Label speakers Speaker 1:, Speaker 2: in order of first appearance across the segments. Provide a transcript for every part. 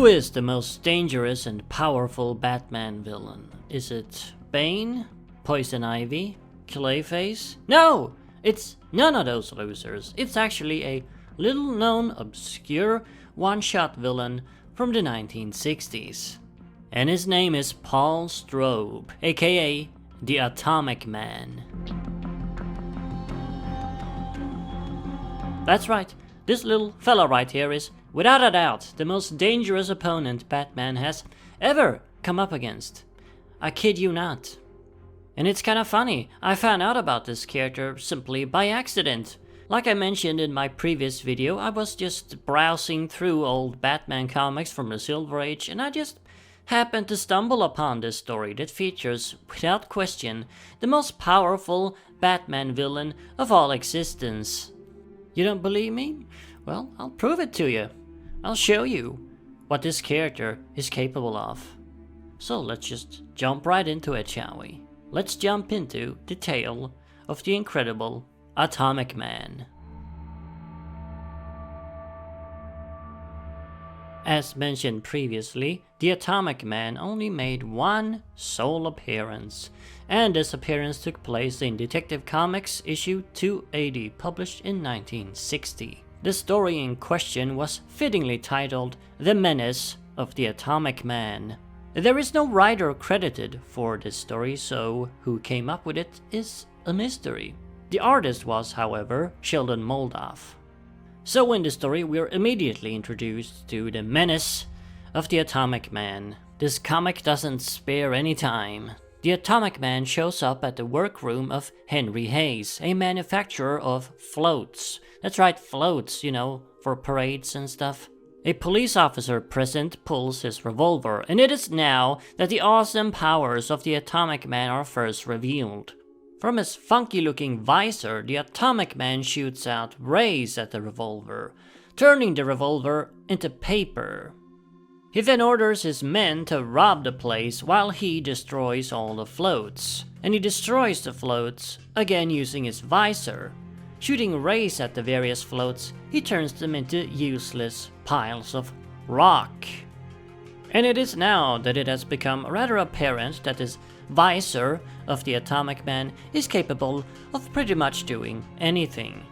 Speaker 1: Who is the most dangerous and powerful Batman villain? Is it Bane, Poison Ivy, Clayface? No! It's none of those losers. It's actually a little-known, obscure, one-shot villain from the 1960s. And his name is Paul Strobe, aka the Atomic Man. That's right, this little fella right here is, without a doubt, the most dangerous opponent Batman has ever come up against. I kid you not. And it's kinda funny, I found out about this character simply by accident. Like I mentioned in my previous video, I was just browsing through old Batman comics from the Silver Age, and I just happened to stumble upon this story that features, without question, the most powerful Batman villain of all existence. You don't believe me? Well, I'll prove it to you. I'll show you what this character is capable of. So let's just jump right into it, shall we? Let's jump into the tale of the incredible Atomic Man. As mentioned previously, the Atomic Man only made one sole appearance, and this appearance took place in Detective Comics issue 280, published in 1960. The story in question was fittingly titled The Menace of the Atomic Man. There is no writer credited for this story, so who came up with it is a mystery. The artist was, however, Sheldon Moldoff. So in the story, we're immediately introduced to the menace of the Atomic Man. This comic doesn't spare any time. The Atomic Man shows up at the workroom of Henry Hayes, a manufacturer of floats. That's right, floats, you know, for parades and stuff. A police officer present pulls his revolver, and it is now that the awesome powers of the Atomic Man are first revealed. From his funky-looking visor, the Atomic Man shoots out rays at the revolver, turning the revolver into paper. He then orders his men to rob the place while he destroys all the floats. And he destroys the floats, again using his visor. Shooting rays at the various floats, he turns them into useless piles of rock. And it is now that it has become rather apparent that his visor of the Atomic Man is capable of pretty much doing anything.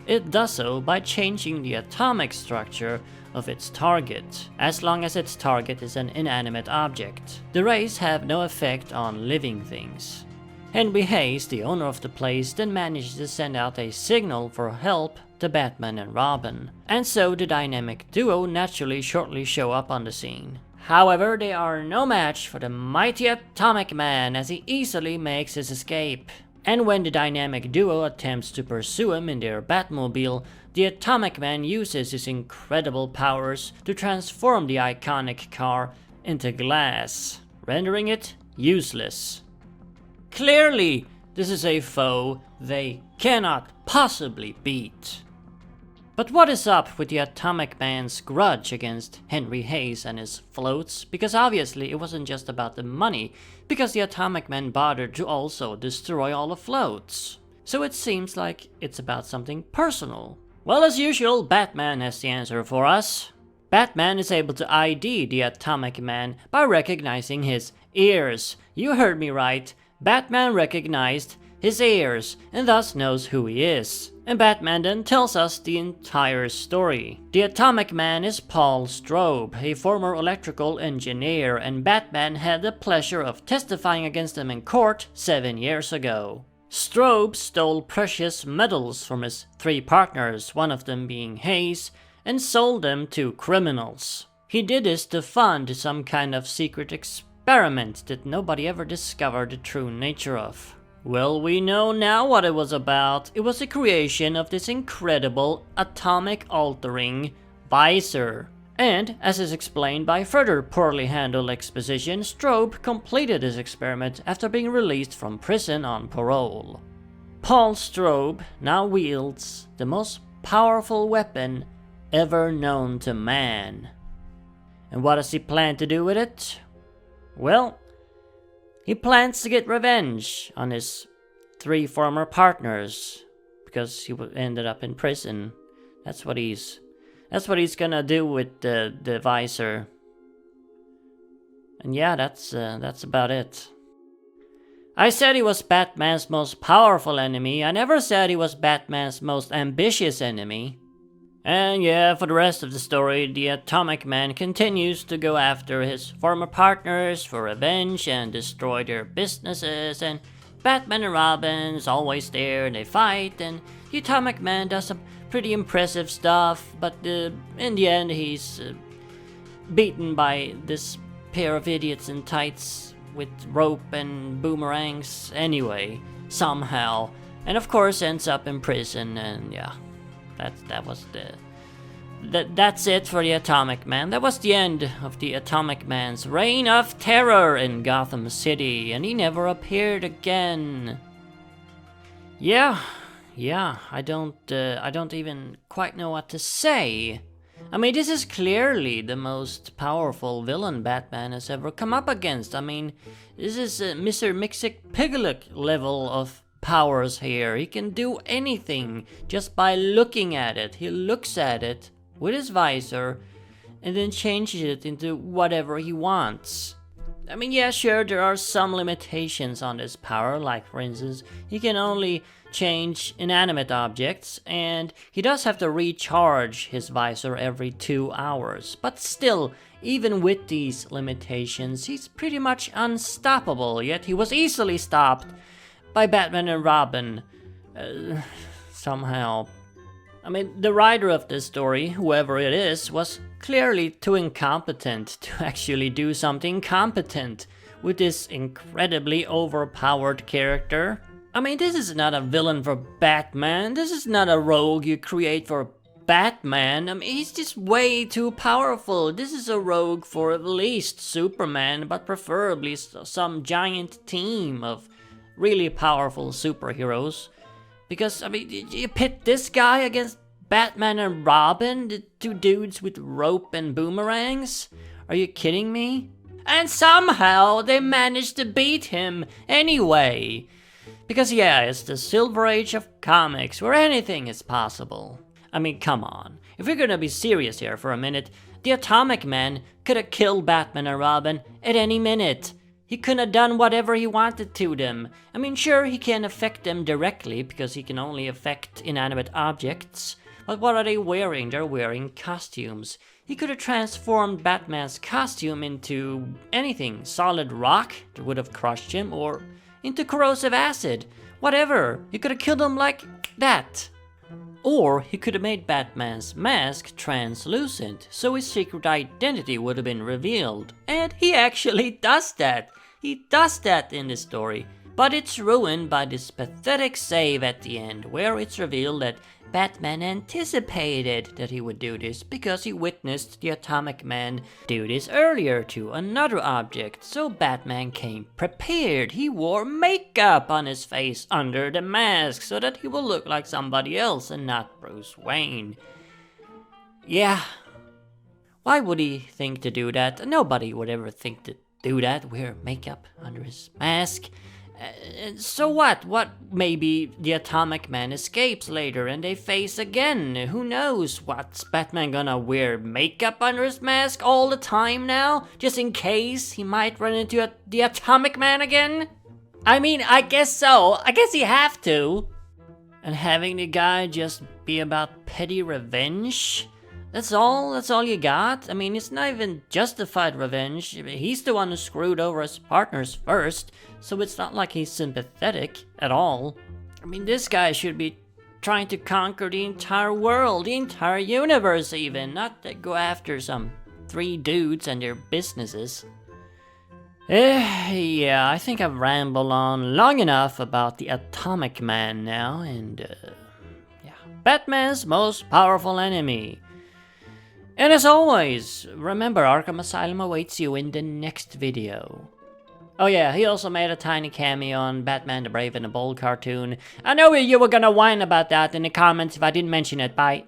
Speaker 1: It does so by changing the atomic structure of its target, as long as its target is an inanimate object. The rays have no effect on living things. Henry Hayes, the owner of the place, then manages to send out a signal for help to Batman and Robin, and so the dynamic duo naturally shortly show up on the scene. However, they are no match for the mighty Atomic Man as he easily makes his escape. And when the dynamic duo attempts to pursue him in their Batmobile, the Atomic Man uses his incredible powers to transform the iconic car into glass, rendering it useless. Clearly, this is a foe they cannot possibly beat. But what is up with the Atomic Man's grudge against Henry Hayes and his floats? Because obviously it wasn't just about the money, because the Atomic Man bothered to also destroy all the floats. So it seems like it's about something personal. Well, as usual, Batman has the answer for us. Batman is able to ID the Atomic Man by recognizing his ears. You heard me right. Batman recognized his ears and thus knows who he is. And Batman then tells us the entire story. The Atomic Man is Paul Strobe, a former electrical engineer, and Batman had the pleasure of testifying against him in court 7 years ago. Strobe stole precious metals from his 3 partners, one of them being Hayes, and sold them to criminals. He did this to fund some kind of secret experiment that nobody ever discovered the true nature of. Well, we know now what it was about. It was the creation of this incredible atomic-altering visor. And, as is explained by further poorly handled exposition, Strobe completed his experiment after being released from prison on parole. Paul Strobe now wields the most powerful weapon ever known to man. And what does he plan to do with it? Well, he plans to get revenge on his 3 former partners because he ended up in prison. That's what he's gonna do with the visor. And yeah, that's about it. I said he was Batman's most powerful enemy. I never said he was Batman's most ambitious enemy. And yeah, for the rest of the story, the Atomic Man continues to go after his former partners for revenge and destroy their businesses, and Batman and Robin's always there and they fight, and the Atomic Man does some pretty impressive stuff, but in the end he's beaten by this pair of idiots in tights with rope and boomerangs anyway, somehow, and of course ends up in prison, and yeah. That's it for the Atomic Man. That was the end of the Atomic Man's reign of terror in Gotham City, and he never appeared again. Yeah, I don't even quite know what to say. I mean, this is clearly the most powerful villain Batman has ever come up against. I mean, this is Mr. Mxyzptlk level of powers here. He can do anything just by looking at it. He looks at it with his visor and then changes it into whatever he wants. I mean, yeah, sure, there are some limitations on this power, like for instance, he can only change inanimate objects, and he does have to recharge his visor every 2 hours. But still, even with these limitations, he's pretty much unstoppable, yet he was easily stopped by Batman and Robin, somehow. I mean, the writer of this story, whoever it is, was clearly too incompetent to actually do something competent with this incredibly overpowered character. I mean, this is not a villain for Batman, this is not a rogue you create for Batman. I mean, he's just way too powerful. This is a rogue for at least Superman, but preferably some giant team of really powerful superheroes. Because, I mean, you pit this guy against Batman and Robin, the two dudes with rope and boomerangs? Are you kidding me? And somehow they managed to beat him anyway. Because yeah, it's the Silver Age of comics where anything is possible. I mean, come on. If we're gonna be serious here for a minute, the Atomic Man could have killed Batman and Robin at any minute. He could have done whatever he wanted to them. I mean, sure, he can affect them directly because he can only affect inanimate objects. But what are they wearing? They're wearing costumes. He could have transformed Batman's costume into anything. Solid rock that would have crushed him, or into corrosive acid. Whatever. He could have killed him like that. Or he could have made Batman's mask translucent, so his secret identity would have been revealed. And he actually does that. He does that in the story. But it's ruined by this pathetic save at the end, where it's revealed that Batman anticipated that he would do this because he witnessed the Atomic Man do this earlier to another object, so Batman came prepared. He wore makeup on his face under the mask so that he will look like somebody else and not Bruce Wayne. Yeah. Why would he think to do that? Nobody would ever think to do that, wear makeup under his mask. So what? What? Maybe the Atomic Man escapes later and they face again. Who knows? What's Batman gonna wear makeup under his mask all the time now? Just in case he might run into the Atomic Man again? I mean, I guess so. I guess you have to. And having the guy just be about petty revenge? That's all you got? I mean, it's not even justified revenge. He's the one who screwed over his partners first, so it's not like he's sympathetic at all. I mean, this guy should be trying to conquer the entire world, the entire universe even, not to go after some 3 dudes and their businesses. Yeah, I think I've rambled on long enough about the Atomic Man now, and yeah, Batman's most powerful enemy. And as always, remember, Arkham Asylum awaits you in the next video. Oh yeah, he also made a tiny cameo on Batman the Brave and the Bold cartoon. I know you were gonna whine about that in the comments if I didn't mention it. Bye.